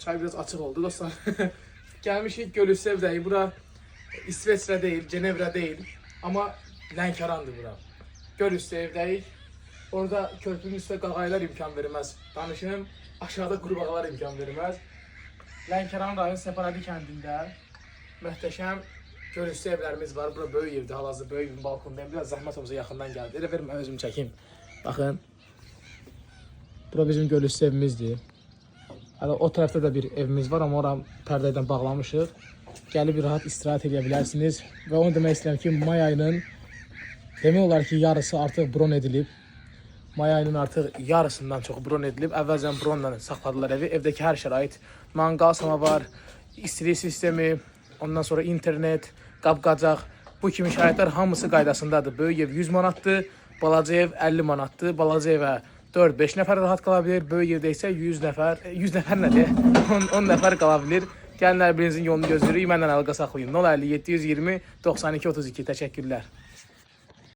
Çay biraz açıq oldu dostlar. Gəlmişik Gölüstü evdəyik. Bura İsveçrə deyil, Cenevrə deyil. Amma Lənkərandır bura. Gölüstü evdəyik. Orada körpünün üstə qağaylar imkan verməz. Danışım, aşağıda qurbağalar imkan verməz. Lənkəran rayon Səparəli kəndində möhtəşəm Gölüstü evlərimiz var. Bura böyük evdir, hal-hazırda böyük evin balkonundayım. Biraz zəhmət olsa yaxından gəldi. Elə verim, mən özüm çəkim. Baxın. Bura bizim Gölüstü evimizdir. Hələ o tərəfdə də bir evimiz var, amma oranı pərdə ilə bağlamışıq. Gəlib rahat istirahət edə bilərsiniz. Və onu demək istəyirəm ki, may ayının demək olar ki, yarısı artıq bron edilib. May ayının artıq yarısından çox bron edilib. Əvvəlcən bronla saxladılar evi. Evdəki hər şərait, manqal, samavar, istilik sistemi, ondan sonra internet, qab-qacaq, bu kimi şəraitlər hamısı qaydasındadır. Böyük ev 100 manatdır, balaca ev 50 manatdır. Balaca evə 4-5 nəfər rahat qala bilir. Böyük evdə isə 100 nəfər nədir? 10 nəfər qala bilir. Gəlin, hər birinizin yolunu gözləyirik. Mənlə əlaqə saxlayın. 050 720 92 32. Təşəkkürlər.